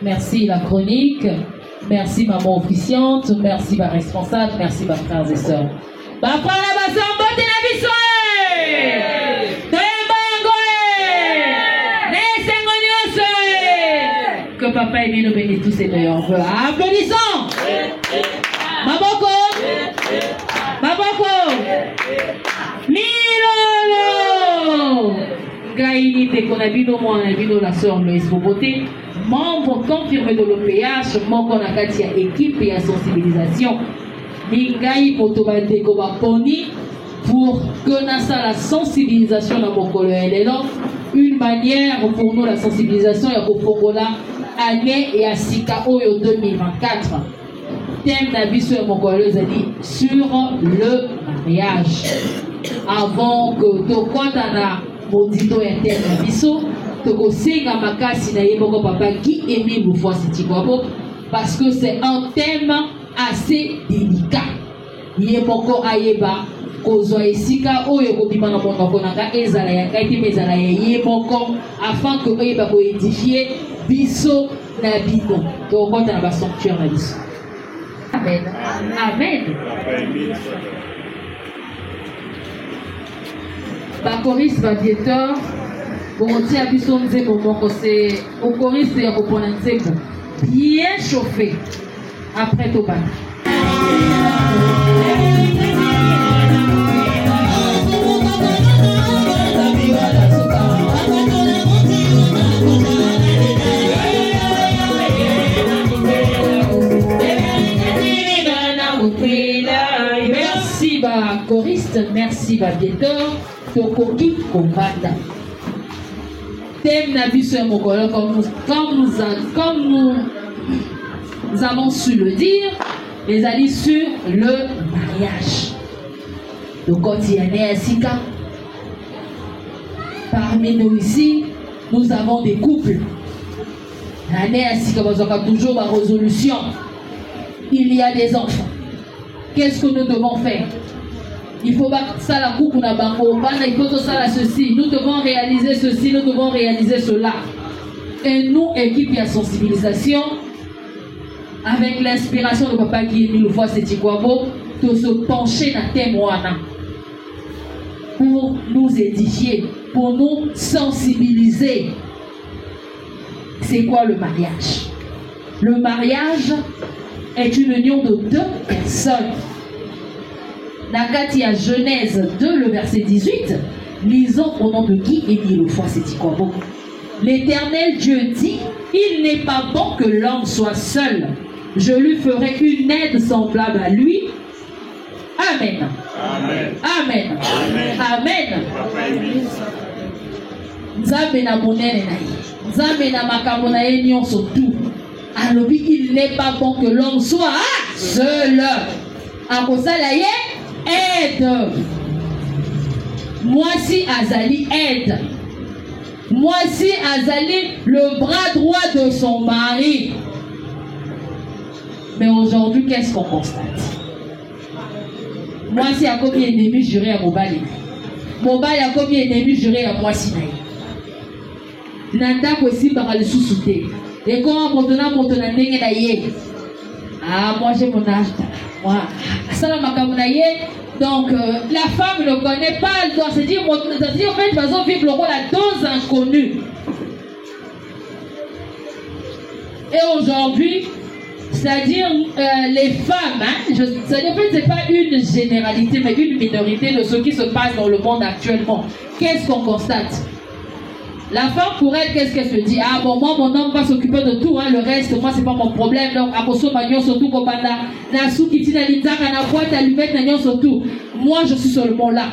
Merci la chronique. Merci maman officiante. Merci ma responsable. Merci mes frères et sœurs. Que papa et nous bénisse tous et meilleurs vœux. Applaudissons. Maboko. Maboko. Milolo. Gaïni Tekonabino, moi, Nabino, la sœur Loïs Boboté, membre confirmé de l'OPH, membre de la équipe et à sensibilisation. Mingaï Motobate Kobaponi, pour que Nassa la sensibilisation dans mon collègue, une manière pour nous la sensibilisation et pour Pongola, année et à Sika Oyo 2024. Thème d'Abisso et mon collègue sur le mariage. Avant que Tokotana Mondito interne Abisso, Tokosenga Makasi na Yeboko Papa qui aimait vous voir Sitikwabo, parce que c'est un thème assez délicat. Yeboko Ayeba. Kozwa esika oyo kobima na monoko nanga ezala ya kaiti mezala ya yeboko afin que oyeba ko édifier biso na bino to kota na ba sanctuaire na biso. Amen. Amen. Ba choriste ba bienteur bon tia biso nzembo moko c'est au choriste ya kopona nzembo bien chauffé après to ba. Merci ba choriste, merci ba bienteur, tokoki kombata. Thème na biso ya mokolo comme nous avons su le dire, les alliés sur le mariage. Donc quand il y a né à Sika, parmi nous ici, nous avons des couples. L'année à Sika, nous avons toujours la résolution. Il y a des enfants. Qu'est-ce que nous devons faire? Il faut pas ça la coupe on a bango, il faut ça la ceci. Nous devons réaliser ceci, nous devons réaliser cela. Et nous, équipe de sensibilisation, avec l'inspiration de papa qui est mis le fois c'est Tikwabo, de se pencher dans témoignage pour nous édifier, pour nous sensibiliser. C'est quoi le mariage? Le mariage est une union de deux personnes. Nakati à Genèse 2, le verset 18, lisons au nom de qui est dit le foi c'est Tikwabo. L'Éternel Dieu dit, il n'est pas bon que l'homme soit seul. Je lui ferai une aide semblable à lui. Amen. Amen. Amen. Amen. Nzambe na monene na ye. Nzambe na makambo na ye nyonso tout. Alobi il n'est pas bon que l'homme soit seul. Akosala ye aide. Moi si Azali aide. Moi si Azali le bras droit de son mari. Mais aujourd'hui, qu'est-ce qu'on constate? Moi si a combien d'ennemis jurés à Mobali. Mobali a combien d'ennemis jurés à moi si naï. Nanda aussi par le sous-souté. Et quand on monte n'engue naïe. Ah moi j'ai mon âge. Moi ça la makamunaïe. Donc la femme ne connaît pas, elle doit se dire, en fait, nous allons vivre le rôle à deux inconnus. Et aujourd'hui, c'est-à-dire les femmes, hein, c'est-à-dire en fait, c'est pas une généralité, mais une minorité de ce qui se passe dans le monde actuellement. Qu'est-ce qu'on constate? La femme, pour elle, qu'est-ce qu'elle se dit? Ah bon, moi, mon homme va s'occuper de tout, hein, le reste, moi, c'est pas mon problème. Donc, Akoso Magnon, surtout, Kobanda, Nasu, Kitina, Linzaka, na boîte, allumette, Nagnon, surtout. Moi, je suis seulement là.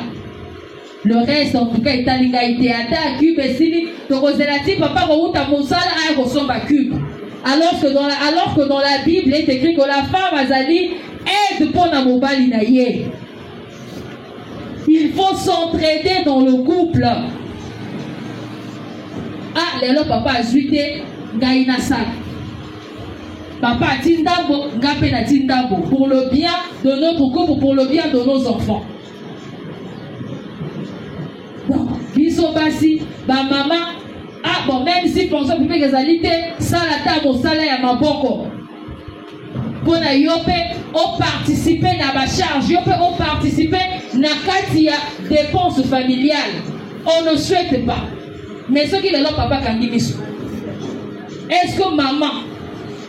Le reste, en tout cas, est à l'ingalité, à Cube, et Sili, Tokozelati, Papa, Routa, Moussala, Akoso, Cube. Alors que dans la Bible, il est écrit que la femme, Azali, aide pour Namobali Naye. Il faut s'entraider dans le couple. Ah, lelo papa a zuité, gaïna sa. Papa a tindabo, ngapé na tindabo. Pour le bien de notre couple, pour le bien de nos enfants. Bon, biso basi, ba maman, Ah bon, même si par exemple, vous avez ça la table au salaire à Maboko. Pour na yope, on participe à ma charge, yope, on participe na katia dépenses familiales. On ne souhaite pas. Mais ce qui est là, papa Kangimisu. Est-ce que maman,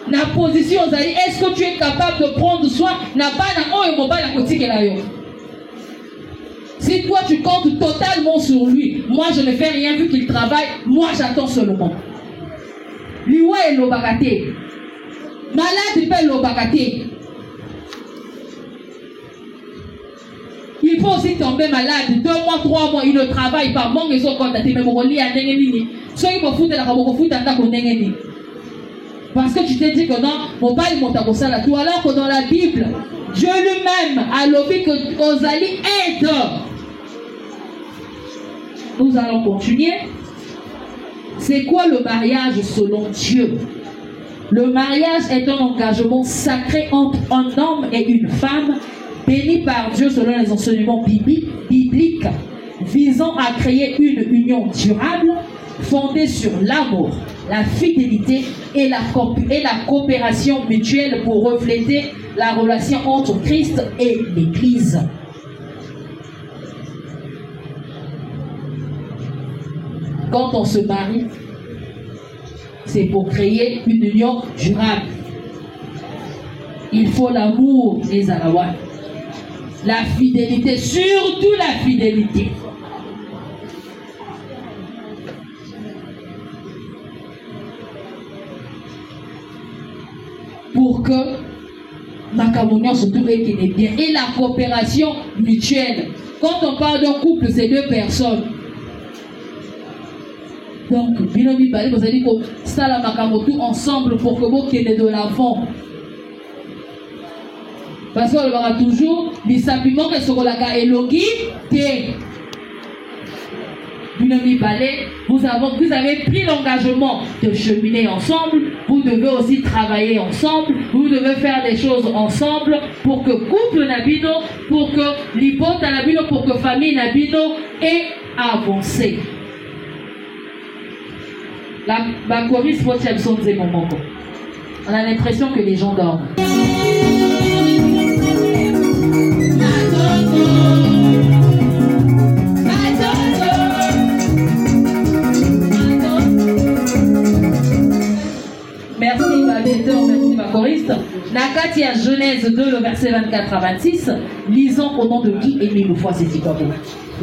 na position, est-ce que tu es capable de prendre soin na bana on mobile à côté de la yo? Si toi tu comptes totalement sur lui, moi je ne fais rien vu qu'il travaille, moi j'attends seulement. Liwa est l'obagate. Malade peut l'obagate. Il faut aussi tomber malade. 2 mois, 3 mois, il ne travaille pas. Mon ils sont contactés, mais mon lit à Nengeni. Soit il me fout de la fout à Nengeni. Parce que tu t'es dit que non, mon père il monte à ça tout. Alors que dans la Bible, Dieu lui-même a lobby que Ozali aide. Nous allons continuer. C'est quoi le mariage selon Dieu? Le mariage est un engagement sacré entre un homme et une femme, béni par Dieu selon les enseignements bibliques, visant à créer une union durable, fondée sur l'amour, la fidélité et la coopération mutuelle pour refléter la relation entre Christ et l'Église. Quand on se marie, c'est pour créer une union durable. Il faut l'amour, les Alaouans. La fidélité, surtout la fidélité. Pour que ma communion surtout est bien. Et la coopération mutuelle. Quand on parle d'un couple, c'est 2 personnes. Donc, binomi balé, vous allez dire que ça la makamotu ensemble pour que vous qu'il de l'avant. Parce qu'on verra toujours, mais simplement que ce qu'on a élogi, binomi balé, vous avez pris l'engagement de cheminer ensemble, vous devez aussi travailler ensemble, vous devez faire des choses ensemble pour que couple nabino, pour que l'hypothèse nabino, pour que famille nabino ait avancé. La choriste, on a l'impression que les gens dorment. Merci ma lecteur, merci ma choriste. Nakati à Genèse 2, le verset 24 à 26, lisons au nom de qui et mille fois c'est si.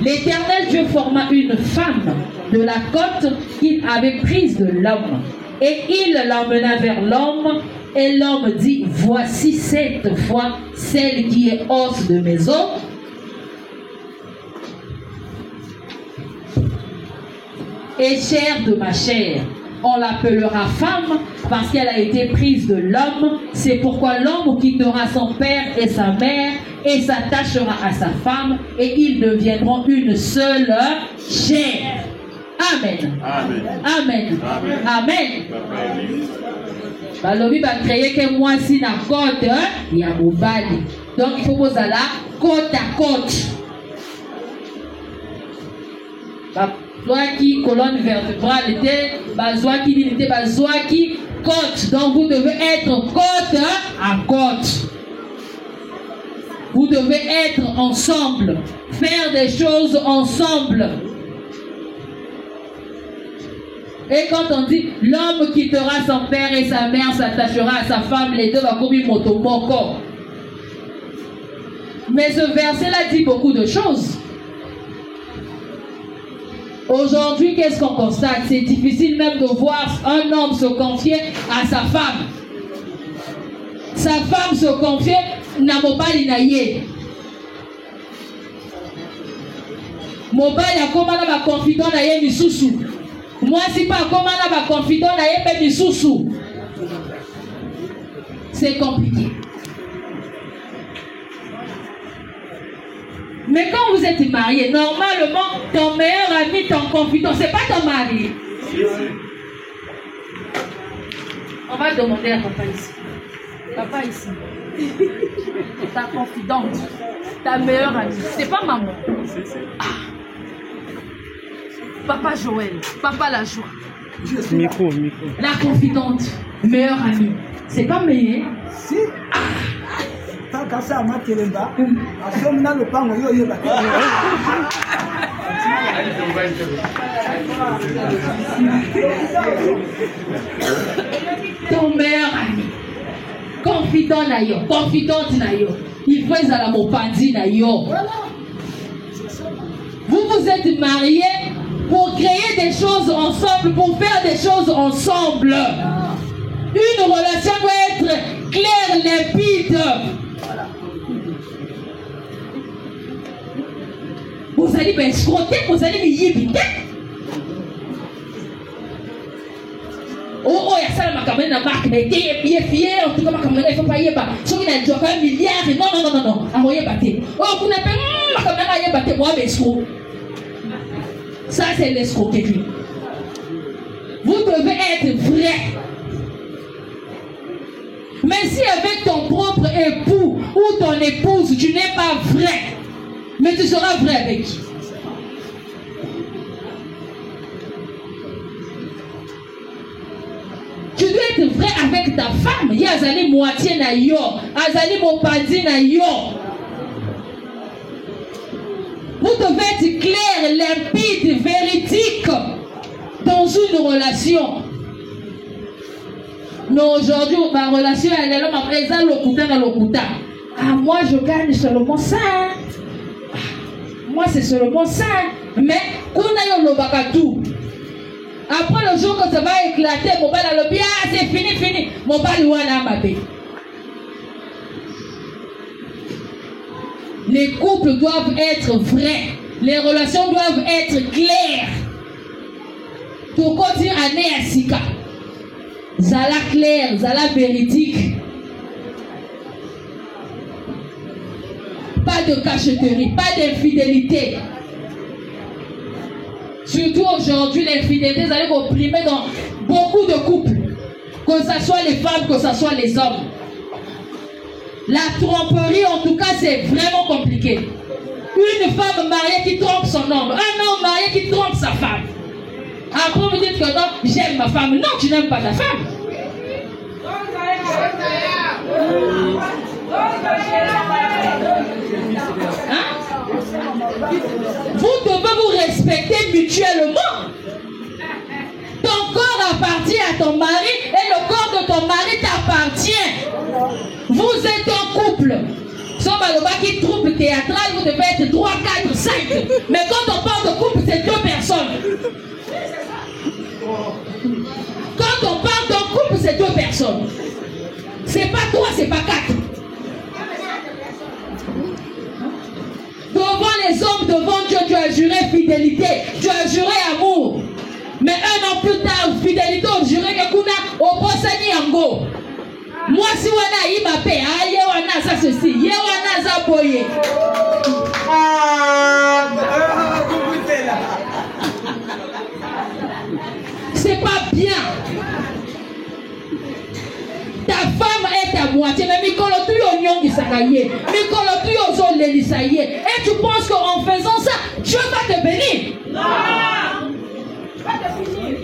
L'Éternel Dieu forma une femme de la côte qu'il avait prise de l'homme. Et il l'emmena vers l'homme. Et l'homme dit, voici cette fois celle qui est os de mes os et chair de ma chair. On l'appellera femme parce qu'elle a été prise de l'homme. C'est pourquoi l'homme quittera son père et sa mère et s'attachera à sa femme et ils deviendront une seule chair. Amen. Amen. Amen. Amen. Balobi va créer que moi si na côte il y a mobali. Donc il faut poser là côte à côte. Qui colonne vertébrale était bazoaki l'unité bazoaki côte. Donc vous devez être côte à côte. Vous devez être ensemble, faire des choses ensemble. Et quand on dit l'homme quittera son père et sa mère, s'attachera à sa femme, les deux vont comme motomoko. Mais ce verset-là dit beaucoup de choses. Aujourd'hui, qu'est-ce qu'on constate? C'est difficile même de voir un homme se confier à sa femme. Sa femme se confier na mobali na ye. Mobali a comment na ba confident na ye misusu. Moi si pas comment na ba confident na ye pe misusu. C'est compliqué. Mais quand vous êtes marié, normalement, ton meilleur ami, ton confident, c'est pas ton mari. On va demander à papa ici. Papa ici. Ta confidente, ta meilleure amie, c'est pas maman. Ah. Papa Joël, papa la joie. Micro. La confidente, meilleure amie. C'est pas meilleur. Si. Tant qu'à ça, ma kélemba. À ce moment-là, le pan, yo. Ton meilleur ami. Confident na yo. Confidente na yo. Il faut à la mopandi na yo. Vous vous êtes mariés pour créer des choses ensemble, pour faire des choses ensemble. Une relation doit être claire, limpide. Vous allez m'escroter, vous allez me yébiter. Oh, il y a ça, ma caméra n'a marque, mais il est fier, en tout cas, ma caméra, il ne faut pas y aller. Si vous avez un milliard, non, à moi, il y a battu. Oh, vous n'avez pas, ma caméra, il y a battu, moi, m'escroc. Ça, c'est l'escroquerie. Vous devez être vrai. Mais si avec ton propre époux ou ton épouse, tu n'es pas vrai, mais tu seras vrai avec qui? Tu dois être vrai avec ta femme. Il y a azali moitié na yo, azali mopadi na yo. Vous devez être clair, limpide, véridique dans une relation. Mais aujourd'hui, ma relation, elle est là, ma présence, l'okuta. Ah, moi, je gagne seulement ça. Moi, c'est seulement ça. Mais, on a eu le bagatou. Après le jour que ça va éclater, mon bal à l'obia, c'est fini. Mon bal ouana ma bé. Les couples doivent être vrais. Les relations doivent être claires. Pour continuer à né à Sika. Zala clair, Zala véridique. Pas de cacheterie, pas d'infidélité. Surtout aujourd'hui, l'infidélité, vous allez opprimer dans beaucoup de couples. Que ce soit les femmes, que ce soit les hommes. La tromperie, en tout cas, c'est vraiment compliqué. Une femme mariée qui trompe son homme. Un homme marié qui trompe sa femme. Après, vous dites que non, j'aime ma femme. Non, tu n'aimes pas ta femme. Hein? Vous devez vous respecter mutuellement. Ton corps appartient à ton mari et le corps de ton mari t'appartient. Vous êtes un couple. Somaloba qui troupe théâtral, vous devez être 3, 4, 5. Mais quand on parle de couple, c'est 2 personnes. Quand on parle d'un couple, c'est 2 personnes. C'est pas 3, c'est pas 4. Devant les hommes, devant Dieu, tu as juré fidélité, tu as juré amour. Mais un an plus tard, fidélité, on juré que kuna au Bosani Yango. Moi, si on a eu ma paix, on a ça ceci, on a ça boyé. C'est pas bien. Ta femme est à moitié, mais Mikolo tu oignon qui s'agaye, Mikolo tu ozo l'elisaye. Et tu penses qu'en faisant ça, Dieu va te bénir? Non. Va te finir.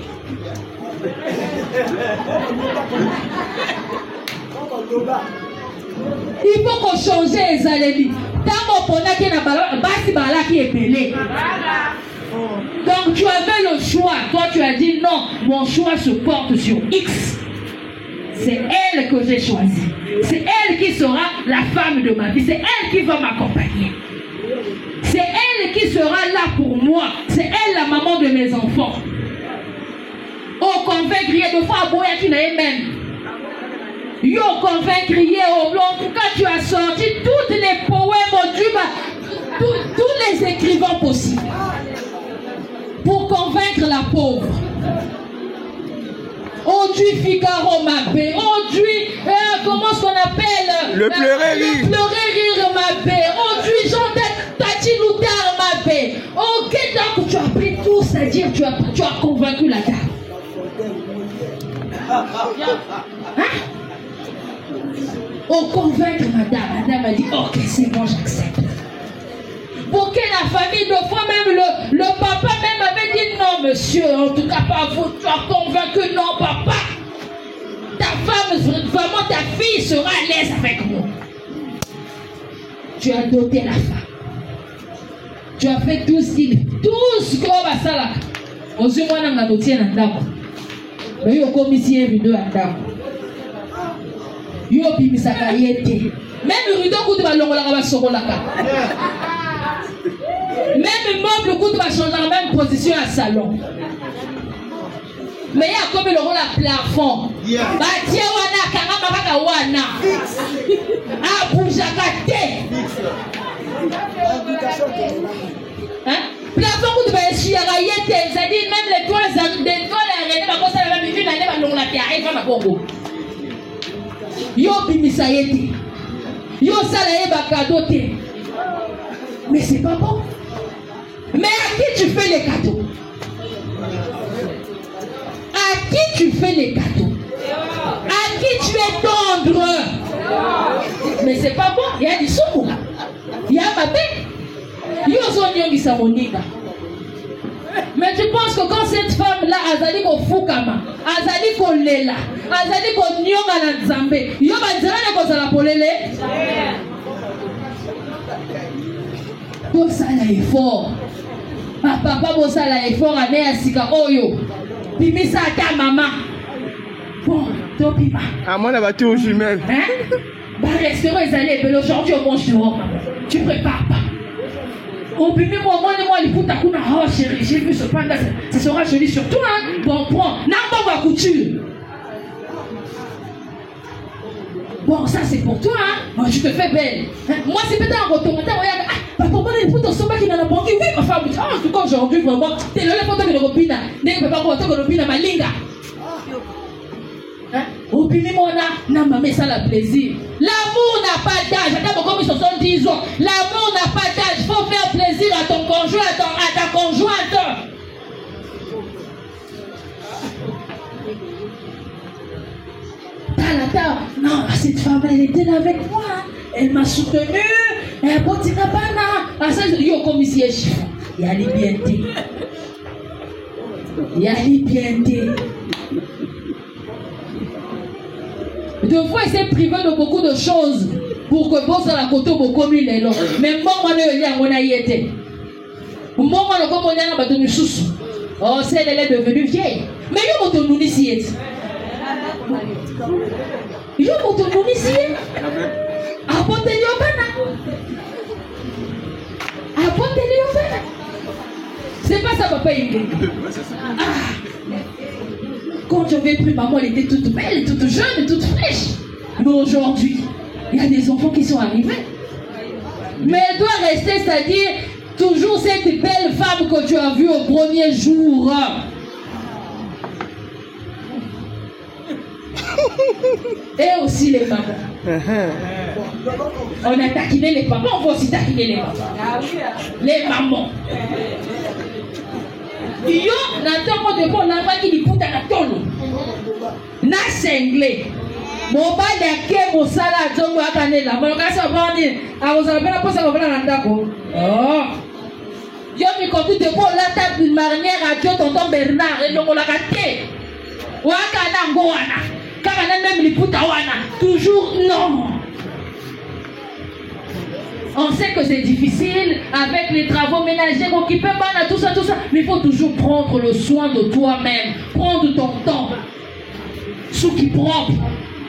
Il faut qu'on change les alémis. Tant qu'on a qui n'a pas basi bala qui est pelé. Donc tu avais le choix. Toi tu as dit non, mon choix se porte sur X. C'est elle que j'ai choisie. C'est elle qui sera la femme de ma vie. C'est elle qui va m'accompagner. C'est elle qui sera là pour moi. C'est elle la maman de mes enfants. Oh, convaincre, de fois à Boya qui n'a même. Yo, convaincre, au blanc. En tout cas, tu as sorti toutes les poèmes, tous les écrivains possibles. Pour convaincre la pauvre. Aujourd'hui, Figaro m'appelle. Aujourd'hui, comment est-ce qu'on appelle? Le pleurer rire. Le pleurer rire m'appelle. Aujourd'hui, Jean Tati Loutard m'appelle. Ok, donc tu as pris tout, c'est-à-dire tu as convaincu la dame. Hein? On convaincre madame. Madame a dit, ok, c'est bon, j'accepte. Pour que la famille, de fois même, le papa même avait dit non, monsieur, en tout cas pas vous, tu as convaincu, non, papa. Ta femme, vraiment ta fille sera à l'aise avec moi. Tu as doté la femme. Tu as fait tout ce qu'on va ça là. Aujourd'hui, moi, on a doté un dame. Mais il y a comme ici un rideau à dame. Il y a un misaka yete. Même le rideau, quand tu vas l'envoyer là-bas, sur la carte. Même le meuble, quand tu vas changer la même position à salon. Mais il y a comme le rôle à plafond. Bah, tiens, wana, kanga, maka, wana. Ah, boujakate. Hein? Plafond, quand tu vas essuyer, c'est-à-dire même les toiles, des toiles, arrêtez, ma cosa, la même une année, ma longue la pierre, et va ma Congo. Yo, bimisa yete. Yo, salaye, bakado, te. Mais c'est pas bon. Mais à qui tu fais les cadeaux? À qui tu fais les cadeaux? À qui tu es tendre? Mais c'est pas bon. Il y a du soumou. Il y a ma paix. Il y a des gens qui mais tu penses que quand cette femme-là, Azali ko fukama, Azali ko lela, Azali ko nyonga na nzambe, yo ba nzambe ko sala polele? Pour ça l'effort. Papa pour ça l'effort ane asika oyo. Bimisa ta maman. Bon, to pima. À moi là-bas tout jumelle. Hein? Bah restaurant Azali et aujourd'hui on mange dehors. Tu prépares pas. Au premier moment, moi, les poutres, oh chérie, j'ai vu ce panda, ça sera joli sur toi. Hein? Bon, prends, n'a pas ma couture. Bon, ça c'est pour toi, hein? Bon, je te fais belle. Hein? Moi, c'est peut-être un retour. Regarde, ah, papa, les poutres sont pas qui n'en a pas. Oui, ma femme, en tout cas, aujourd'hui, vraiment, t'es là, les photos de l'Europina. N'est-ce pas pour toi que l'Europina, ma linga? Au premier moment, n'a pas mis ça la plaisir. L'amour n'a pas d'âge. Attends, comme ils sont 70 ans. L'amour n'a pas d'âge. Il faut faire plaisir à ton conjoint, à ta conjointe. Non, cette femme, elle était là avec moi. Elle m'a soutenu. Elle a porté la banane. Yo, comme ici, il y a les bientés. Il y a les bientés. Deux fois, il s'est privé de beaucoup de choses pour que bon ça la côté beaucoup mieux les longs. Mais moi, on a y été. Moi, on a comme on a battu sous. Oh, c'est elle est devenue vieille. Mais yo, on te ici. Yo, on te ici. Apportez-le au bana. Apportez-le au bana. C'est pas ça, papa. Ah. Quand j'avais pris maman, elle était toute belle, toute jeune, toute fraîche. Mais aujourd'hui, il y a des enfants qui sont arrivés. Mais elle doit rester, c'est-à-dire, toujours cette belle femme que tu as vue au premier jour. Et aussi les mamans. On a taquiné les papas, on va aussi taquiner les mamans. Les mamans. Yo, n'attends pas de bon l'enfant qui dit putain la tolo. Na senglé. Mon bas d'ake mon sala zongo akanela. Mon kasa bandi. A vous avez la pose à la ndako. Oh. Yo mi compte de bon la table d'une marinière à Dieu tonton Bernard et donc on l'a raté. Wakana ngoana. Kamana même les puta wana. Toujours non. On sait que c'est difficile avec les travaux ménagers, occuper tout ça, mais il faut toujours prendre le soin de toi-même, prendre ton temps. Ce qui est propre,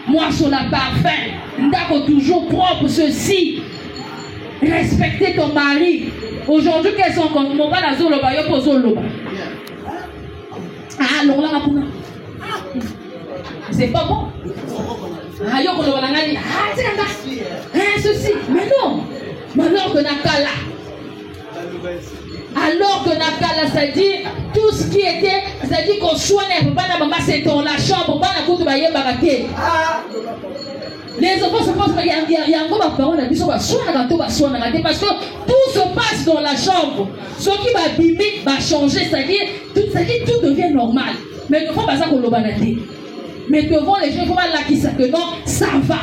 moi sur la parfait, d'accord, toujours propre, ceci. Respecter ton mari. Aujourd'hui, quels sont comme mon père, yo poso loba. Ah, non, là, c'est pas bon. Ah, yo, ceci, mais non. Alors que Nakala, c'est-à-dire tout ce qui était, c'est-à-dire qu'on soignait, c'est dans la chambre, les enfants se posent, il y a un gros parent, parce que tout se passe dans la chambre. Ce qui va bimer va changer, c'est-à-dire tout devient normal. Mais il faut pas ça qu'on l'obanaté. Mais devant les gens, il faut pas là qui savent que non, ça va.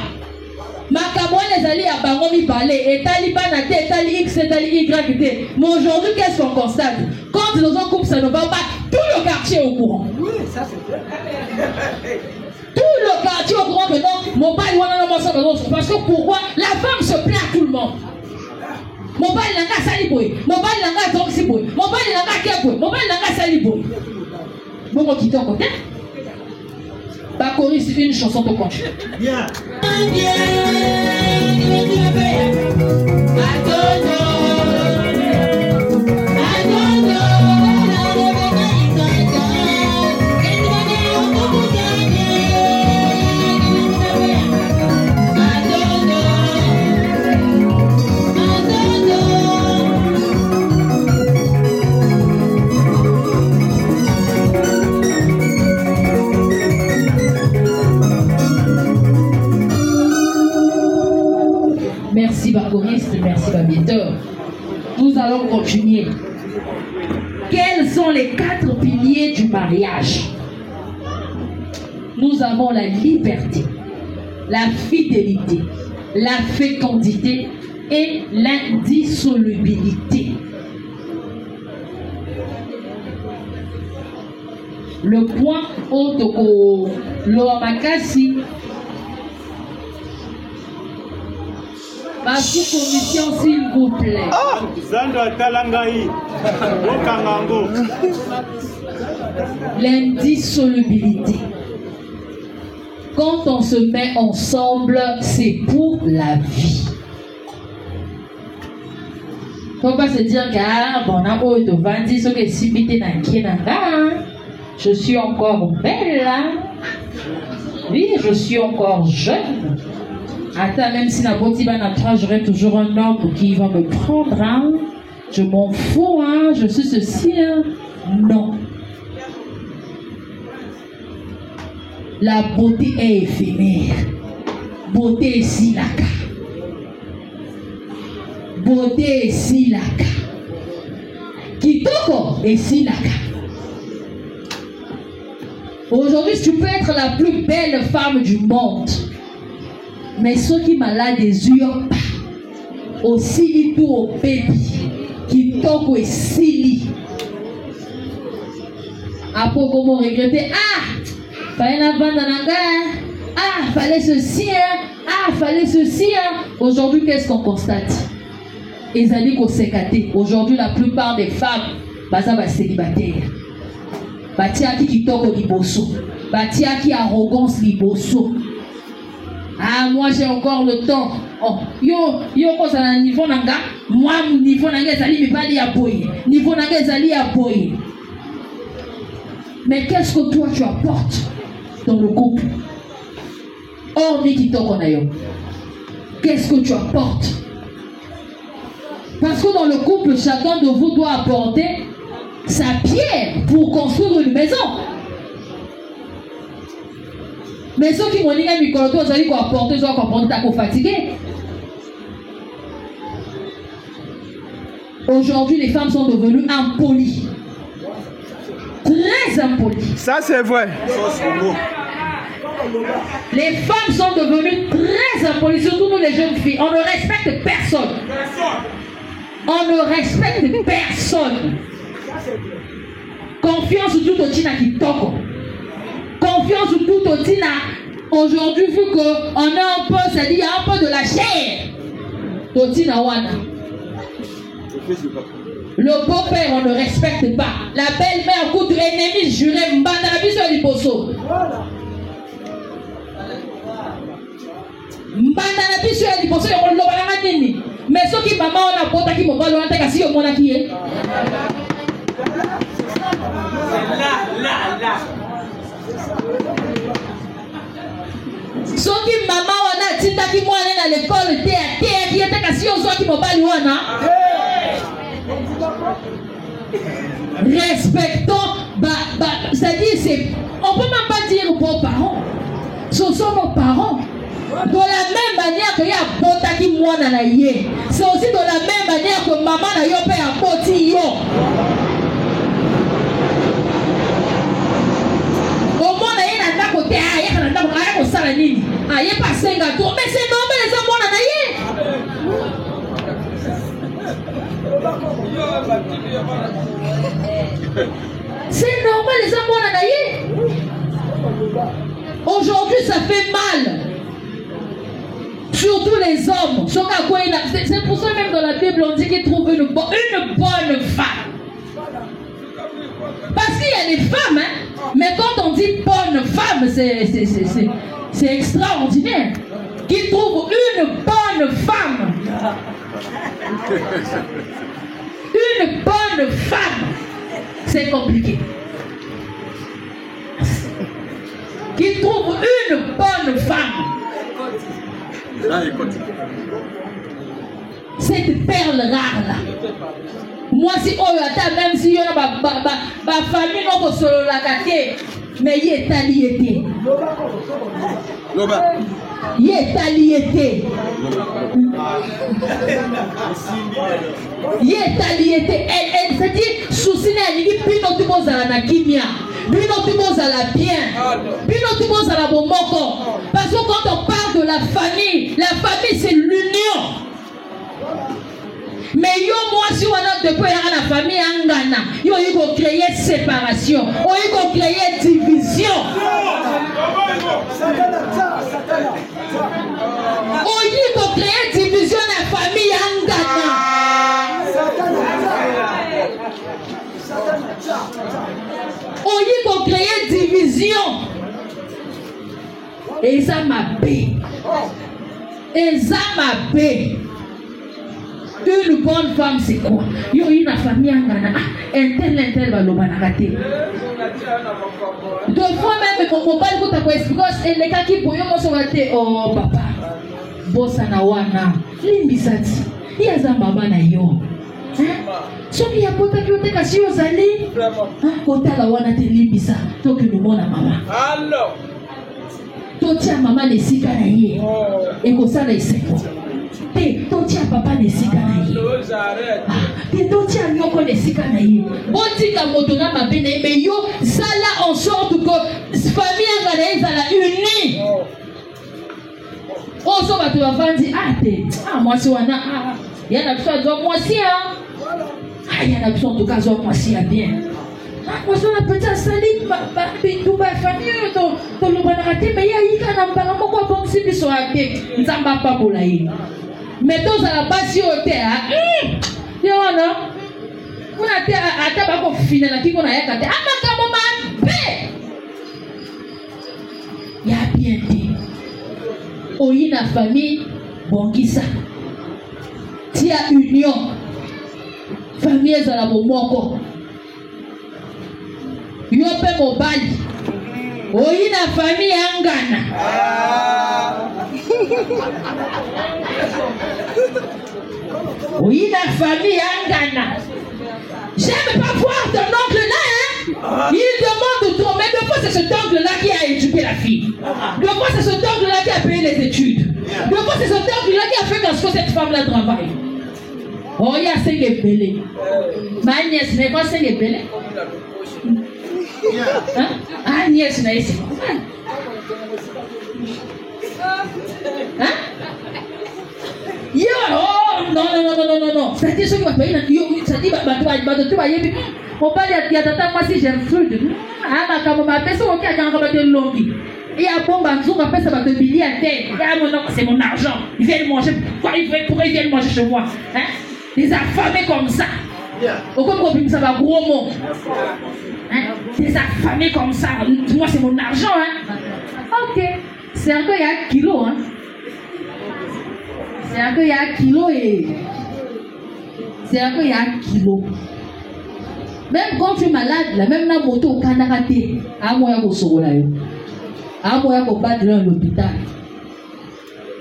Makamon les alliés à Bangomi parler, et Taliban a été, Tali X, Tali Y. Mais aujourd'hui, qu'est-ce qu'on constate? Quand dans un couple, ça ne va pas, Tout le quartier est au courant. Oui, ça c'est vrai. Tout le quartier est au courant que non, mon bail, parce que pourquoi la femme se plaint à tout le monde. Mon bail n'a pas sali boy, mon bail n'a pas toxique boy, mon bail n'a pas kéboy, mon bail n'a pas sali boy. Bon, on quitte en côté. Bah, Coris, c'est une chanson pour continuer. Bien. Merci Bargoriste, merci Babieteur. Nous allons continuer. Quels sont les 4 piliers du mariage? Nous avons la liberté, la fidélité, la fécondité et l'indissolubilité. Le point Otoko Loamakasi. Ma sous-commission, s'il vous plaît. L'indissolubilité. Quand on se met ensemble, c'est pour la vie. Il ne faut pas se dire que je suis encore belle. Oui, je suis encore jeune. Attends, même si la beauté va n'attraper, j'aurai toujours un homme qui va me prendre. Hein. Je m'en fous, hein. Je suis ceci. Hein. Non. La beauté est éphémère. Beauté est silaka. Beauté est silaka. Kitoko est silaka. Aujourd'hui, tu peux être la plus belle femme du monde. Mais ceux qui malades des yeux, aussi tout au baby, qui toque et sili. Après, comment regretter? Ah, fallait la bande en ah, fallait ceci, hein. Ah, fallait ceci, hein. Aujourd'hui, qu'est-ce qu'on constate? Ils ont dit qu'on s'est gâté. Aujourd'hui, la plupart des femmes, ça va célibataire. Batia qui toque au liboso. Batia qui arrogance liboso. Ah, moi j'ai encore le temps. Oh, yo, quand ça a un niveau nanga, moi, mon niveau nanga, ça lui pas à boyer. Niveau nanga, ça lui à boyer. Mais qu'est-ce que toi tu apportes dans le couple? Hormis qui t'en connaît. Qu'est-ce que tu apportes? Parce que dans le couple, chacun de vous doit apporter sa pierre pour construire une maison. Mais ceux qui m'ont dit que Mikoloto, vous allez apporter, vous allez apporter, vous fatigué. Aujourd'hui, les femmes sont devenues impolies. Très impolies. Ça, c'est vrai. Les femmes sont devenues très impolies, surtout nous les jeunes filles. On ne respecte personne. On ne respecte personne. Confiance tout au tina qui toque. Confiance tout au tina. Aujourd'hui, vu qu'on a un peu, c'est-à-dire il y a un peu de la chair. Totina wana. Le beau-père, on ne respecte pas. La belle-mère, coup de ennemi juré, mbanda la biso liboso. Mbanda la biso liboso, on l'a pas nini. Mais ceux qui maman on a porté qui m'ont pas loin, t'as qu'à si au monde qui est. Ceux qui maman on a tinta qui moi à l'école, t'es qui était qu'à si au soit qui m'ont pas loin, respectons, c'est-à-dire, on ne peut même pas dire aux beaux-parents, ce sont nos parents. De la même manière que y a bota qui moi na yé, c'est aussi de la même manière que maman na yo pe a boti yo. Au moins na yé na côté ah yé na ndako na ko sala nini? Ah yé pas senga tour, mais c'est normal les hommes na yé. C'est normal, les hommes ont. Aujourd'hui, ça fait mal. Surtout les hommes. C'est pour ça même dans la Bible, on dit qu'ils trouvent une bonne femme. Parce qu'il y a des femmes, hein, mais quand on dit bonne femme, c'est extraordinaire. Qu'ils trouvent une bonne femme. Une bonne femme. C'est compliqué. Qu'ils trouvent une bonne femme. Cette perle rare là. Moi si on attend, même si on a ma famille non pour solo la carte, mais y est allié. Y est allié. Y est allié. Elle se dit souci n'est ni pino tout monde à la kimia. Pino tout monde à la bien. Pino tout monde à la bomoko. Parce que quand on parle de la famille c'est l'union. Mais yo moi si on a depuis la famille angana, yo il faut créer séparation, il faut créer division. Il faut créer division dans la famille angana. Il faut créer division. Et ça m'a paix. Et ça m'a paix. Une bonne femme, c'est quoi? Yo, une famille en Ghana. Intel va l'obanaté. Deux fois même, mon père écoute à quoi expliquer. Et les cas qui pour yo, moi, oh papa, bossa na wana, limbisati. Il y a ça maman na yo. Ce qui a poté qui ote kasi yo zali. Kota la wana te limbisa. To que nous mona maman. Alors. To tia maman les sika na ye. Et ko ça les seko. To tia papa les sika na ye. To tia nyoko les sika na ye. Boti ka motona mabene mais yo ça là en sorte que famille ngana ezala unie. Oh so ba tu va vandi moi si wana yana besoin de moi si yana besoin en tout cas de moi si bien. Moi so na petit sali tout ba famille to lo bana raté mais ya yika na mbala moko bon si biso ate nzamba pa bola yi. Mais tous à la base au terre. Yo non. On a été à tabac final qui qu'on a yakate. Amaka maman paix. Ya bien dit. Oyina famille bongisa. Tia union. Famille za la bomoko. Yo pe mobali. Oyina famille angana. Oui, la famille angana. J'aime pas voir ton oncle là, hein? Il demande trop, mais deux fois c'est cet oncle-là qui a éduqué la fille. Deux fois c'est cet oncle-là qui a payé les études. Deux fois c'est cet oncle-là qui a fait qu'est-ce que cette femme-là travaille. Oh, il y a ces belés. Ma nièce, n'est pas ces belés. Hein? Ah, nièce, n'est pas. Hein? Yo, oh, non. C'est-à-dire ceux qui vont payer, c'est-à-dire, on parle de tata, moi si j'aime Gertrude. Ah, ma camarade, ma personne qui a quand même longue. Et à bon, ma personne va te billet à terre. C'est mon argent. Ils viennent manger. Pourquoi ils viennent manger chez moi? Hein? Des affamés comme ça. Au contraire, ça va gros mot. Hein? Des affamés comme ça. Moi, c'est mon argent. Hein? Ok. C'est encore il y a un kilo. Hein? C'est encore il y a un kilo et. C'est encore il y a un kilo. Même quand tu es malade, là, même la moto au Canada, à moi, il y a à moi, il y a battre dans l'hôpital.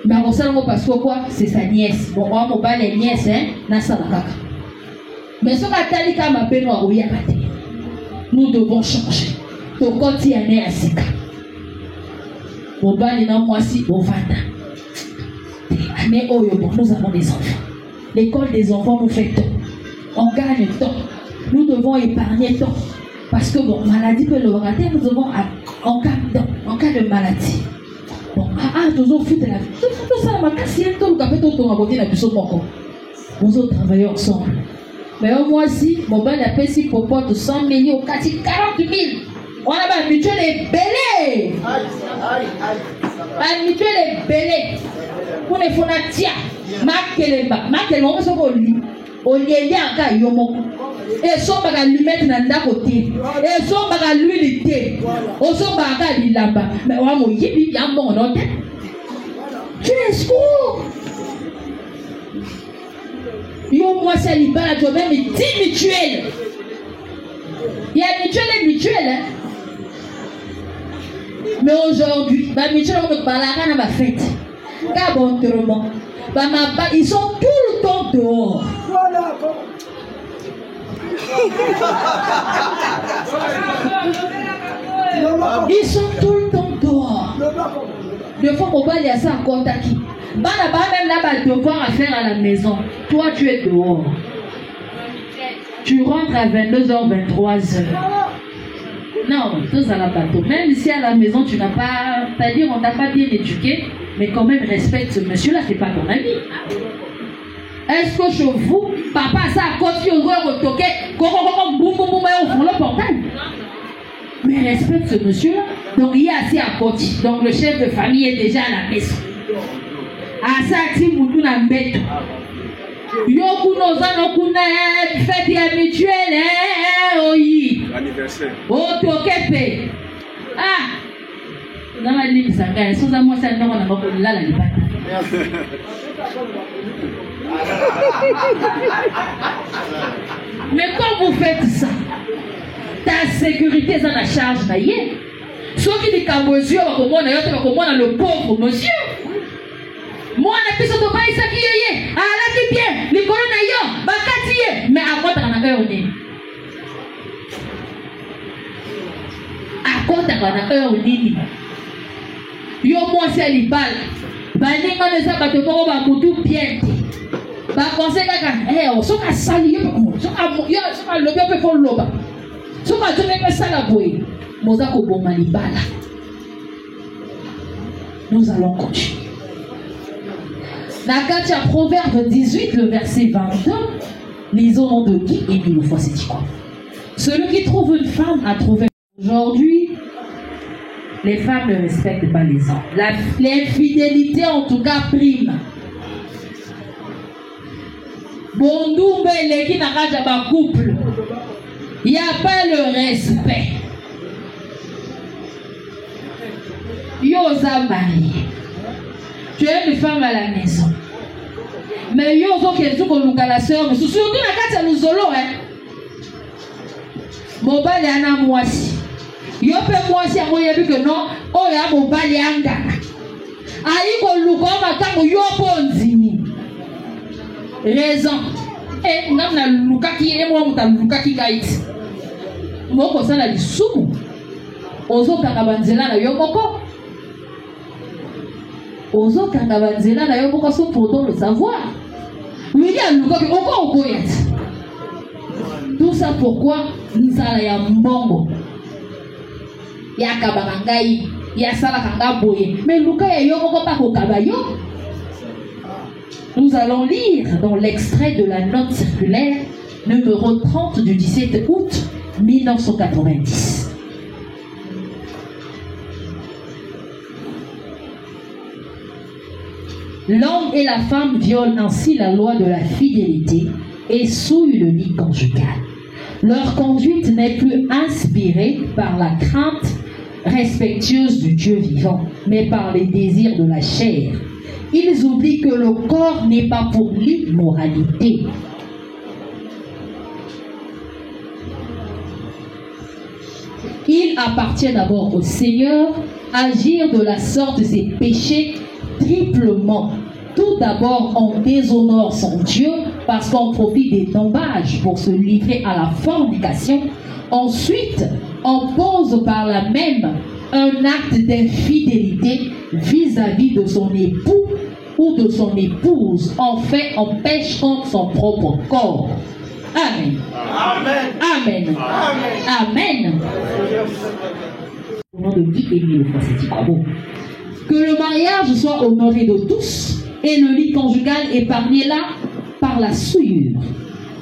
Mais on sait parce que quoi? C'est sa nièce. Bon, on va les nièces, hein? Mais ce que tu as dit, nous devons changer. Donc, quand il y a un asika, on va aller dans moi si on va. Mais oh, nous avons des enfants. L'école des enfants nous fait temps. On gagne temps. Nous devons épargner temps. Parce que bon, maladie peut le rater, nous devons en cas de maladie. Bon, nous avons fait de la vie. Tout ça, ma casse, il y a tout le café, tout le monde a la puissance encore. Nous allons travailler ensemble. Mais au moins si, mon ben a payé pour de 100 millions, 40 000. On a pas mutuel est belé. Un mutuel est belé. On est fonatia. Makelemba, on se voit lui. On y est encore yomo. Et son baga lui mettre dans la côté. Et son baga lui l'été. On son baga lui là-bas. Mais on a mon yibi, y'a mon nom. Tu es sourd. Yo, moi, c'est l'ibala, tu as même 10 mutuelles. Il y a mutuelle et mutuelle. Hein? Mais aujourd'hui, ma mutuelle, on ne parle pas à ma fête. Cabonnement. Ils sont tout le temps dehors. Ils sont tout le temps dehors. Deux fois, on va aller à ça à Kontaki. Même là-bas, devoir à faire à la maison. Toi, tu es dehors. Tu rentres à 22h, 23h. Non, tous à la bateau. Même si à la maison, tu n'as pas. C'est-à-dire, on t'a pas bien éduqué, mais quand même, respecte ce monsieur-là, c'est pas ton ami. Est-ce que chez vous, papa, ça a continué au toqué, le portail? Mais respecte ce monsieur-là. Donc, il est assis à côté. Donc, le chef de famille est déjà à la maison. Asati mutu na mbeto yoku nozano kuna fête ya mutuelle oyi anniversaire otokepe dans la ligne sanga soza moi ça ndoko na bako lala libata mais quand vous faites ça ta sécurité est dans la charge naïe ceux qui dit qu'à mesure va le pauvre monsieur. Moi, on a pu se toper ça qui est. Ah, là, qui bien. Les colonnes ailleurs. Bakati. Mais à quoi t'en as heure, ni? À quoi t'en as heure, ni? Yo, moi, c'est les balles. Baninga ne sa bateau pour ba mutu bien. Ba conseil kaka. On soka sali yo ko. Soka lobe pe ko loba. Soka tu me sala boy. Mozako boma li bala. Nous allons continuer. Dans Proverbe 18, le verset 22, lisons au nom de Guy et puis le fois c'est quoi. Celui qui trouve une femme a trouvé. Aujourd'hui, les femmes ne respectent pas les hommes. L'infidélité en tout cas prime. Bondoumbe les qui n'a pas couple. Il n'y a pas le respect. Yosa marié. Tu es une femme à la maison. Mais yoso kezu ko lukala sœur, mais surtout na kati ya luzolo mobali ana mwasi. Yo pe mwasi yango yebi que non, o ya mobali anga. Ayi ko luka matango yo ponzini. Raison. Ngam na luka ki e mo muta luka ki kaiti. Moko sala lisumu. Ozo kakabanzela na yo moko. Ozo kangabanzela na yo moko so pourtant le savoir. Oui, tout ça pourquoi nous allons ya mbongo. Ya kabarangai, ya sala kanga boye. Mais luka ya yo moko pa ko kabayo. Nous allons lire dans l'extrait de la note circulaire numéro 30 du 17 août 1990. L'homme et la femme violent ainsi la loi de la fidélité et souillent le lit conjugal. Leur conduite n'est plus inspirée par la crainte respectueuse du Dieu vivant, mais par les désirs de la chair. Ils oublient que le corps n'est pas pour l'immoralité. Il appartient d'abord au Seigneur. Agir de la sorte, c'est pécher triplement. Tout d'abord, on déshonore son Dieu parce qu'on profite des tombages pour se livrer à la fornication. Ensuite, on pose par là même un acte d'infidélité vis-à-vis de son époux ou de son épouse. En fait, on pêche contre son propre corps. Amen. Amen. Amen. Amen. Au nom de Guy Émile, que le mariage soit honoré de tous et le lit conjugal épargné là par la souillure.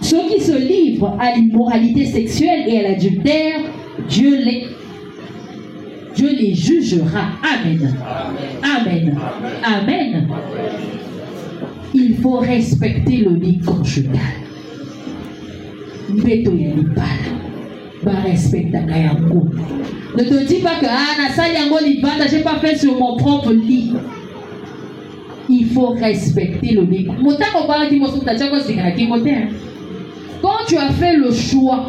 Ceux qui se livrent à l'immoralité sexuelle et à l'adultère, Dieu les jugera. Amen. Amen. Amen. Il faut respecter le lit conjugal. Mbeto ya libala. Ba respecta kayango. Ne te dis pas que Nasali yango libanda, j'ai pas fait sur mon propre lit. Il faut respecter le lit. Quand tu as fait le choix,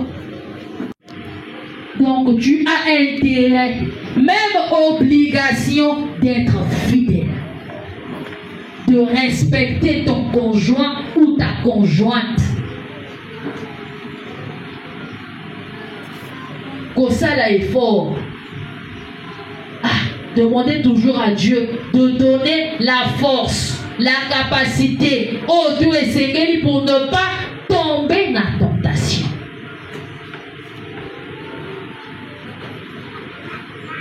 donc tu as intérêt, même obligation d'être fidèle, de respecter ton conjoint ou ta conjointe. Comme ça, là, est fort. Demandez toujours à Dieu de donner la force, la capacité au Dieu et Seigneur pour ne pas tomber dans la tentation.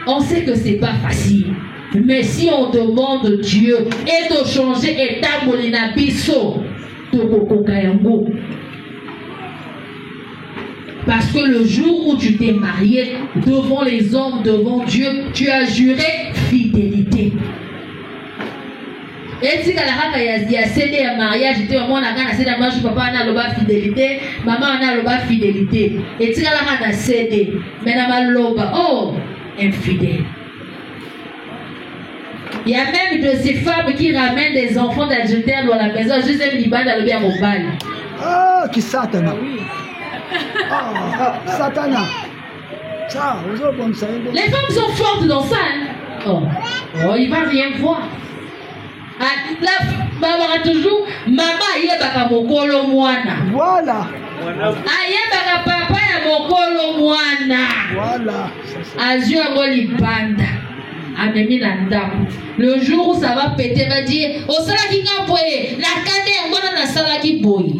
On sait que c'est pas facile, mais si on demande Dieu et de changer état molina biso de Kokokayango. Parce que le jour où tu t'es marié devant les hommes, devant Dieu, tu as juré fidélité. Et si il y a cédé un mariage, tu as cédé un mariage, papa a le fidélité, maman a le fidélité. Et si il y a cédé, mais oh, infidèle. Il y a même de ces femmes qui ramènent des enfants d'adultère dans la maison, juste un liban dans le bien au bal. Ah, qui Satan. Ah, Satana. Ça, les femmes sont fortes dans ça. Hein? Oh, il va rien voir. Là, maman toujours, maman yebaka mokolo mwana. Voilà. Ayebaka papa ya mokolo mwana. Voilà. Azio ngoli banda. Amemi na ndako. Le jour où ça va péter, va dire, au salaki ngapoye, la kade ngona na salaki boye.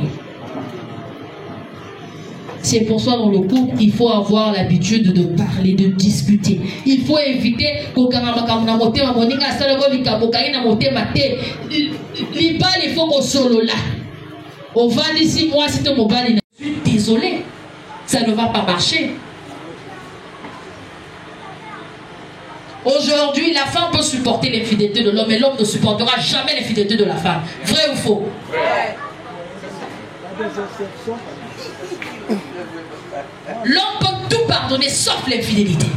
C'est pour ça dans le couple, il faut avoir l'habitude de parler, de discuter. Il faut éviter qu'au il faut qu'on solo là. On va d'ici moi si ton mobile. Je suis désolé, ça ne va pas marcher. Aujourd'hui, la femme peut supporter l'infidélité de l'homme, mais l'homme ne supportera jamais l'infidélité de la femme. Vrai ou faux? Vrai. L'homme peut tout pardonner sauf l'infidélité.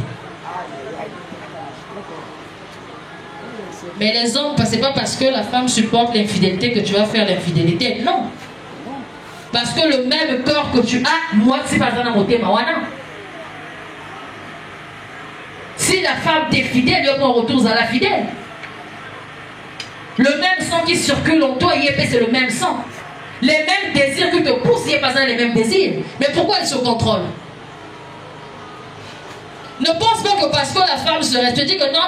Mais les hommes, c'est pas parce que la femme supporte l'infidélité que tu vas faire l'infidélité. Non. Parce que le même cœur que tu as, moi, c'est pas dans mon thème. Si la femme t'est fidèle, on retourne à la fidèle. Le même sang qui circule en toi, c'est le même sang. Les mêmes désirs qui te poussent, il n'y a pas les mêmes désirs. Mais pourquoi elle se contrôle? Ne pense pas que parce que la femme se respecte, tu dis que non,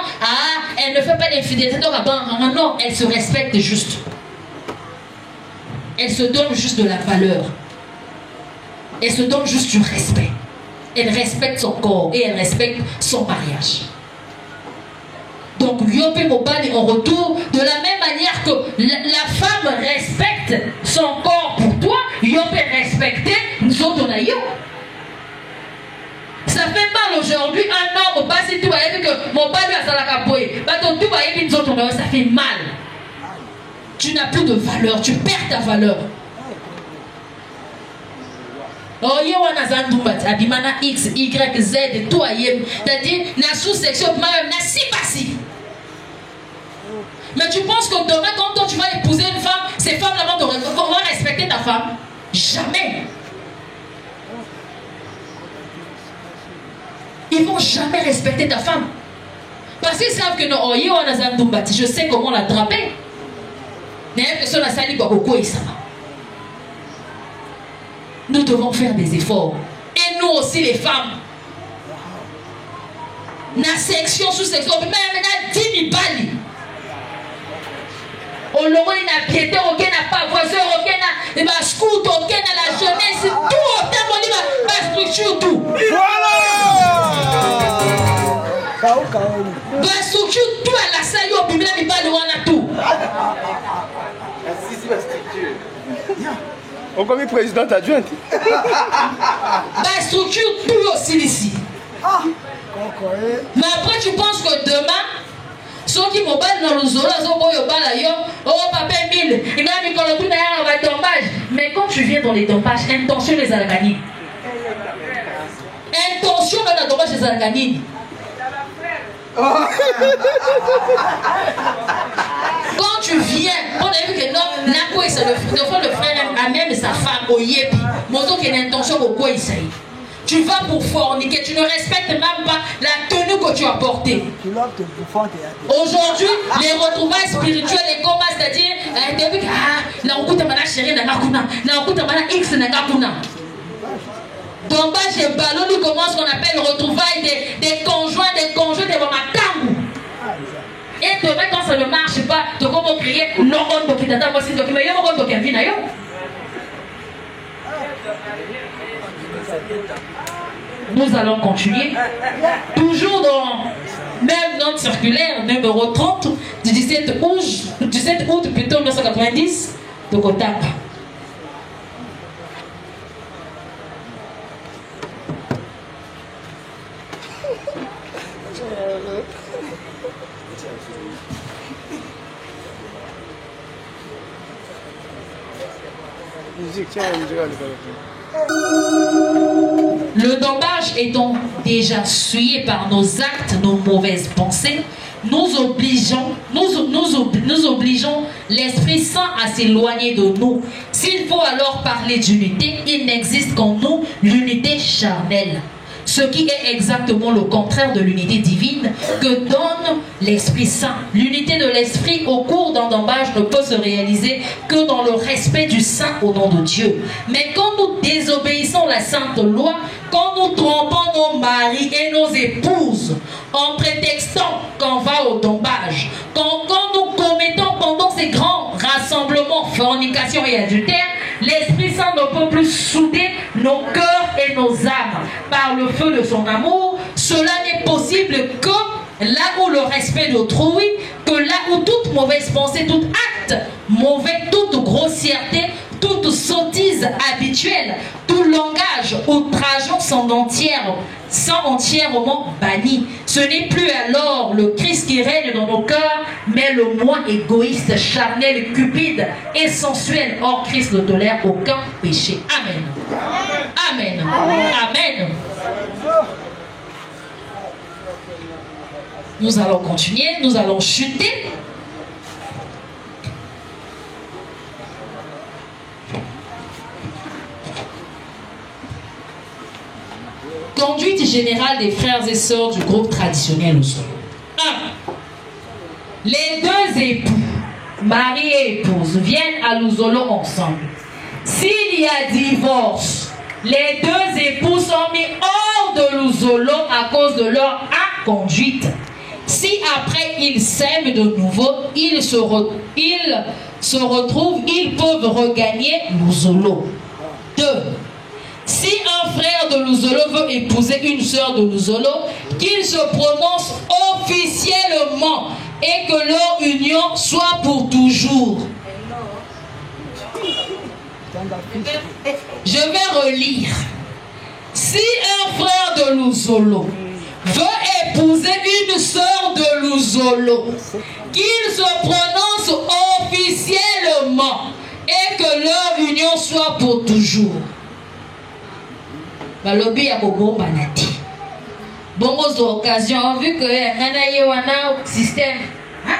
elle ne fait pas d'infidélité, non, elle se respecte juste. Elle se donne juste de la valeur. Elle se donne juste du respect. Elle respecte son corps et elle respecte son mariage. Donc, Yopé Mobali en retour, de la même manière que la femme respecte son corps pour toi, Yopé respecter nous autres. Ça fait mal aujourd'hui, un homme, si tu vas dire que mon père a la capoée, ça fait mal. Tu n'as plus de valeur, tu perds ta valeur. Oh, il y a un X, Y, Z, toi, c'est-à-dire, la sous-section, même, na si passif. Mais tu penses que demain, quand toi, tu vas épouser une femme, ces femmes-là vont respecter ta femme? Jamais. Ils ne vont jamais respecter ta femme. Parce qu'ils savent que non, oh, il y a un je sais comment l'attraper. Mais personne n'a sali quoi beaucoup ça. Nous devons faire des efforts. Et nous aussi les femmes. La section sous section, même dans 10 000 balles. On n'a piété, on n'a pas voisin, on n'a pas scout, on n'a la jeunesse, tout, on n'a pas structure, tout. Voilà! La structure, tout à la salle, on peut même pas le voir tout. On comme présidente adjointe. La structure tout aussi ici. Mais après tu penses que demain, ceux qui m'ont battu dans le zolo, ceux qui m'ont battu oh papa 1000, il m'a mis quand le tout va tombage. Mais quand tu viens dans les tombages, intention les alganines. Intention dans les tombages des alganines. Quand tu viens, on a vu que non, Nako et le frère a même sa femme au Yépi. Moto qui a une intention au quoi il s'agit. Tu vas pour forniquer, tu ne respectes même pas la tenue que tu as portée. Aujourd'hui, les retrouvailles spirituelles et comment, c'est-à-dire, Tombage et ballon, nous commence ce qu'on appelle retrouvailles des conjoints de Mamatangu. Et demain, quand ça ne marche pas, tu vas crier non, on doit quitter ta voici, mais on doit quitter ta vie. Nous allons continuer. Toujours dans même note circulaire numéro 30 du 17 août plutôt 1990 de Kotanga. Le dommage étant déjà souillé par nos actes, nos mauvaises pensées, nous obligeons l'Esprit Saint à s'éloigner de nous. S'il faut alors parler d'unité, il n'existe qu'en nous l'unité charnelle. Ce qui est exactement le contraire de l'unité divine que donne l'Esprit Saint. L'unité de l'Esprit au cours d'un dommage ne peut se réaliser que dans le respect du Saint au nom de Dieu. Mais quand nous désobéissons la sainte loi, quand nous trompons nos maris et nos épouses en prétextant qu'on va au dommage, quand nous commettons pendant ces grands rassemblements, fornication et adultère, l'Esprit Saint ne peut plus souder nos cœurs et nos âmes par le feu de son amour. Cela n'est possible que là où le respect d'autrui, que là où toute mauvaise pensée, tout acte mauvais, toute grossièreté, toute sottise habituelle, tout langage outrageant sont entièrement bannis. Ce n'est plus alors le Christ qui règne dans nos cœurs, mais le moi égoïste, charnel, cupide et sensuel. Or, Christ ne tolère aucun péché. Amen. Amen. Amen. Nous allons continuer, nous allons chuter. Conduite générale des frères et sœurs du groupe traditionnel au sol. 1. Les deux époux, mari et épouse, viennent à Luzolo ensemble. S'il y a divorce, les deux époux sont mis hors de Luzolo à cause de leur inconduite. Si après ils s'aiment de nouveau, ils se retrouvent, ils peuvent regagner Luzolo. 2. Si un frère de Luzolo veut épouser une sœur de Luzolo, qu'il se prononce officiellement et que leur union soit pour toujours. Je vais relire. Si un frère de Luzolo veut épouser une sœur de Luzolo, qu'il se prononce officiellement et que leur union soit pour toujours. Balobi ya kobomba na ti. Bongo occasion vu que système,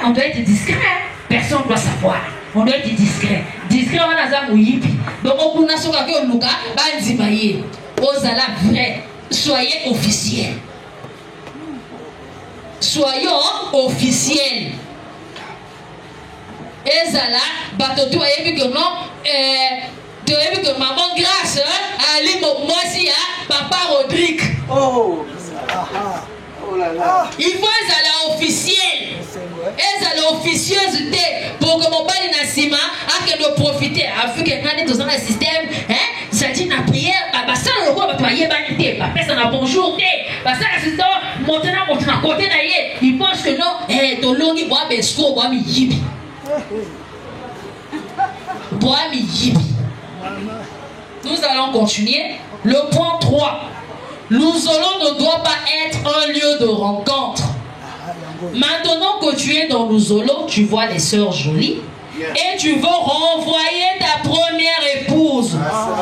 on doit être discret. Personne ne doit savoir. On doit être discret. Discret on a za muyipi. Donc on kuna soka ke luka banzima ye. Ozala vrai. Soyez officiel. Soyons officiels. Ezala batoto ayebi que non tu as vu que maman Grâce, Ali moi aussi, papa Rodrigue. Oh. Oh là là. Il faut être officiel. Être officieuse pour que mon père Nassima a de profiter. Vu que quand on est dans un système, ça dit la prière, ça le roi va prier, ça n'a bonjour, ça l'assistant, maintenant, côté d'ailleurs, il pense que non, ton long, il boit besco, boit mi yibi. Bois mi yibi. Nous allons continuer. Le point 3. L'Ouzolo ne doit pas être un lieu de rencontre. Maintenant que tu es dans l'Ouzolo, tu vois les sœurs jolies et tu veux renvoyer ta première épouse.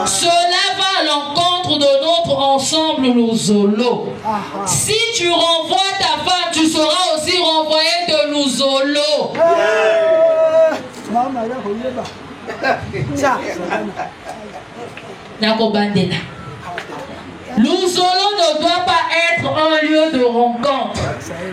Cela va à l'encontre de notre ensemble l'Ouzolo. Si tu renvoies ta femme, tu seras aussi renvoyé de l'Ouzolo. L'Ouzolo ne doit pas être un lieu de rencontre.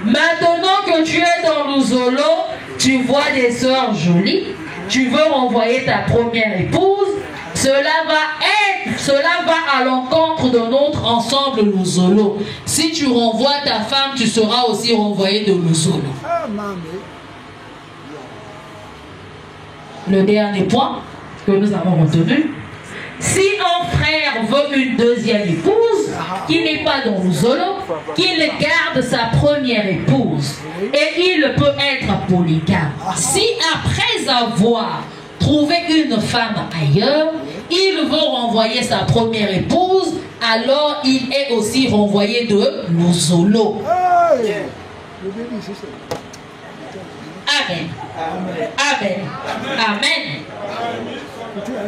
Maintenant que tu es dans l'Ouzolo, tu vois des sœurs jolies, tu veux renvoyer ta première épouse, cela va à l'encontre de notre ensemble l'Ouzolo. Si tu renvoies ta femme, tu seras aussi renvoyé de l'Ouzolo. Le dernier point que nous avons retenu. Si un frère veut une deuxième épouse, qui n'est pas dans l'Ouzolo, qu'il garde sa première épouse. Et il peut être polygame. Si après avoir trouvé une femme ailleurs, il veut renvoyer sa première épouse, alors il est aussi renvoyé de l'Ouzolo. Amen. Amen. Amen.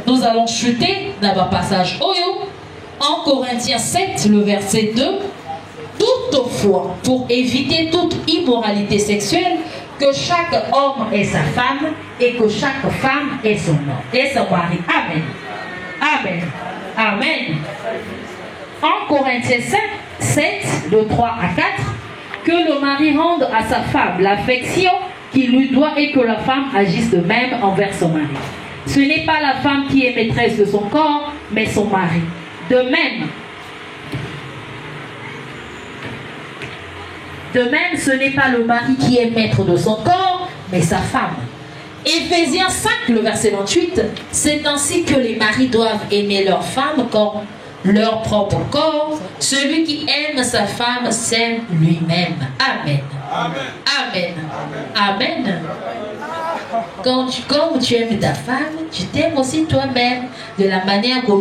Nous allons chuter dans le passage Oyo en Corinthiens 7, le verset 2. Toutefois, pour éviter toute immoralité sexuelle, que chaque homme ait sa femme et que chaque femme ait son homme et son mari. Amen. Amen. Amen. En Corinthiens 7, de 3 à 4, que le mari rende à sa femme l'affection qu'il lui doit et que la femme agisse de même envers son mari. Ce n'est pas la femme qui est maîtresse de son corps, mais son mari. De même, ce n'est pas le mari qui est maître de son corps, mais sa femme. Éphésiens 5, le verset 28, c'est ainsi que les maris doivent aimer leur femme comme leur propre corps. Celui qui aime sa femme s'aime lui-même. Amen. Amen. Amen. Amen. Comme tu aimes ta femme, tu t'aimes aussi toi-même. De la manière que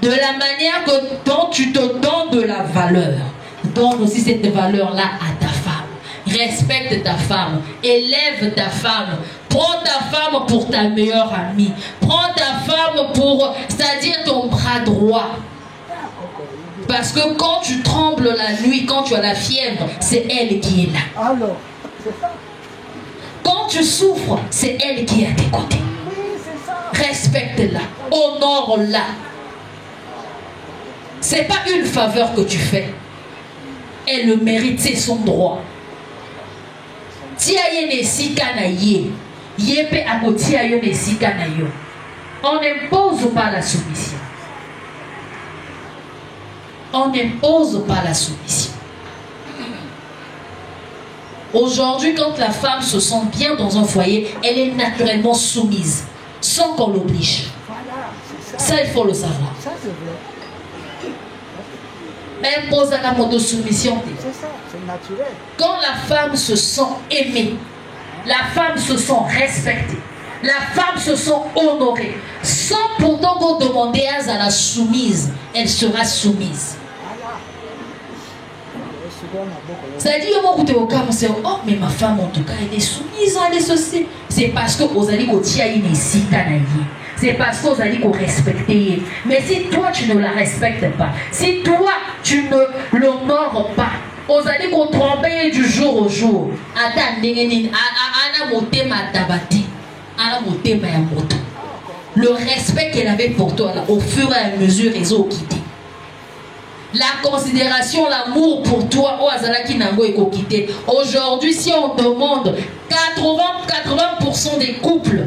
de la manière dont tu te donnes de la valeur. Donne aussi cette valeur-là à ta femme. Respecte ta femme. Élève ta femme. Prends ta femme pour ta meilleure amie. Prends ta femme pour, c'est-à-dire ton bras droit. Parce que quand tu trembles la nuit, quand tu as la fièvre, c'est elle qui est là. Alors, c'est ça. Quand tu souffres, c'est elle qui est à tes côtés. Oui, c'est ça. Respecte-la, honore-la. C'est pas une faveur que tu fais. Elle le mérite, c'est son droit. On n'impose pas la soumission. On n'impose pas la soumission. Aujourd'hui, quand la femme se sent bien dans un foyer, elle est naturellement soumise, sans qu'on l'oblige. Voilà, c'est Ça, il faut le savoir. Ça, c'est vrai. Même pose à la moto soumission. C'est ça, c'est naturel. Quand la femme se sent aimée, la femme se sent respectée, la femme se sent honorée, sans pourtant qu'on demande à la soumise, elle sera soumise. C'est-à-dire, oh, mais ma femme, en tout cas, elle est soumise, elle est ceci. C'est parce que vous allez c'est parce que vous allez respecter. Mais si toi, tu ne la respectes pas, si toi, tu ne l'honores pas, vous allez tromper du jour au jour. Le respect qu'elle avait pour toi, là, au fur et à mesure, ils ont quitté. La considération, l'amour pour toi, aujourd'hui, si on demande 80% des couples,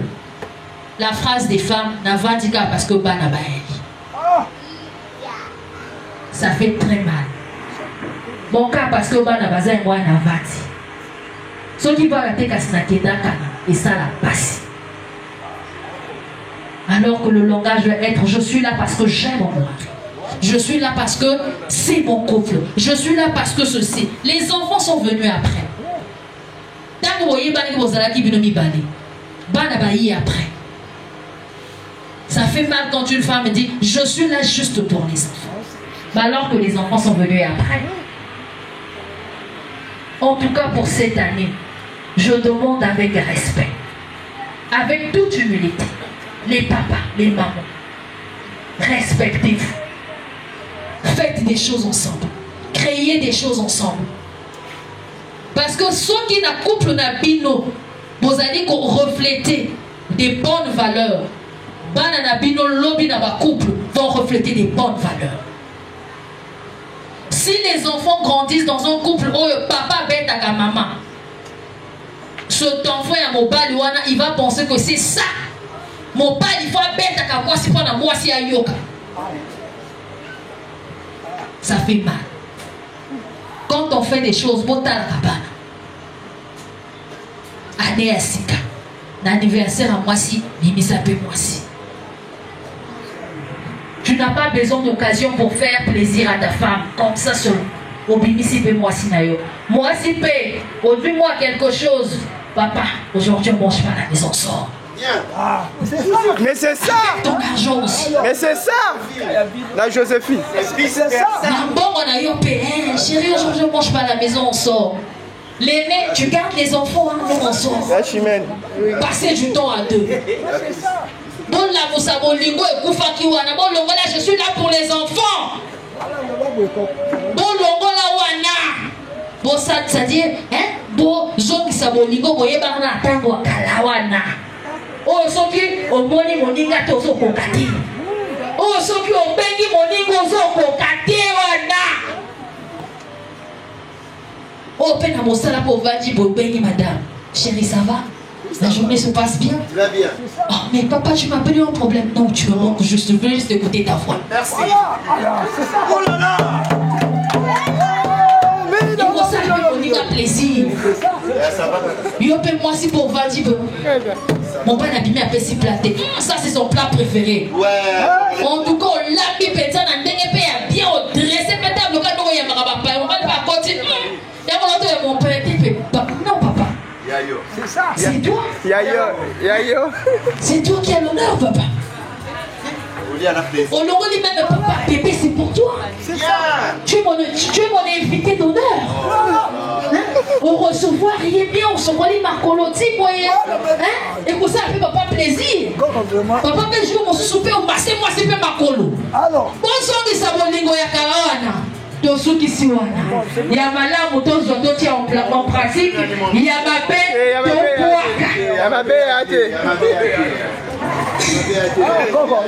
la phrase des femmes n'a pas dit parce que ça fait très mal. Mon cas parce que Banabaza et moi n'a pas dit. Ce qui va la tête et ça la passe. Alors que le langage doit être je suis là parce que j'aime mon mari. Je suis là parce que c'est mon couple. Je suis là parce que ceci. Les enfants sont venus après. Tant que vous voyez, vous allez qui vient après. Ça fait mal quand une femme dit « Je suis là juste pour les enfants ». Bah alors que les enfants sont venus après. En tout cas, pour cette année, je demande avec respect, avec toute humilité, les papas, les mamans, respectez-vous. Faites des choses ensemble. Créez des choses ensemble. Parce que ceux qui n'ont couple n'a bino, vous allez refléter des bonnes valeurs. Banana bino lobby na ba couple vont refléter des bonnes valeurs. Si les enfants grandissent dans un couple où papa bête à maman, cet enfant à mon bal, il va penser que c'est ça. Mon bal, il faut bête à moi si pas moi si à yoka. Ça fait mal. Quand on fait des choses, année à Sika, l'anniversaire à moi si, Mimi s'appelle moi si. Tu n'as pas besoin d'occasion pour faire plaisir à ta femme, comme ça seul. Au Mimi si moi si nayo. Moi si paye, dis-moi quelque chose. Papa, aujourd'hui on mange pas à la maison, sort. Mais c'est ça. Ton argent aussi. Mais c'est ça. La Joséphine. C'est ça. Bon, on a eu un père. Chérie, aujourd'hui on mange pas à la maison, on sort. L'aîné, tu gardes les enfants, hein, nous on sort. La chimène. Passer du temps à deux. Bon, là, vous savez, lingo et koufakiwana. Bon, longo là, je suis là pour les enfants. Bon, longo là, wana. Bon, ça veut dire, hein? Bon, zong sabolingo, boye barna tango kalawana. Oh, soki, au moni moninga tozo kokati. Oh, soki, au bengi moningo zo kokati wana. Oh, peine à mon sala pour vadi pour bengi madame. Chérie, ça va? La journée se passe bien? Très bien. Oh, mais papa, tu m'appelles un problème. Non, tu me manques juste. Je veux juste écouter ta voix. Merci. Oh là là. Et moi, ça, je veux plaisir. Ça va. Yo, paie-moi si pour vadi. Mon père n'a abîmé à si platé. Ça, c'est son plat préféré. Ouais. En tout cas, on l'a mis pétant dans le DNP, bien dressé pétant. Le cas, nous, il y a ma papa. On va pas continuer. Il y a mon père. Non, papa. Yayo. C'est ça. C'est toi. Yayo. C'est toi qui as l'honneur, papa. On l'aurait dit même, papa, bébé, c'est pour toi. Tu es mon invité d'honneur. Hein? On recevoir, il est bien, on se voit les marcoloti, voyez. Hein? Et pour ça, ça fait papa plaisir. Papa, ben, je vais me souper au massé, moi, c'est pas macolo. Alors. Bon, son qui s'abonne, ya karawana. Tosu kisiwana. Il y a malamu, tosu dotti en pratique. Il y a ma paix, Il y a ma paix,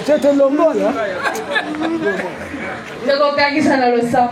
C'était le mot, hein. Le gars qui s'en a le sang.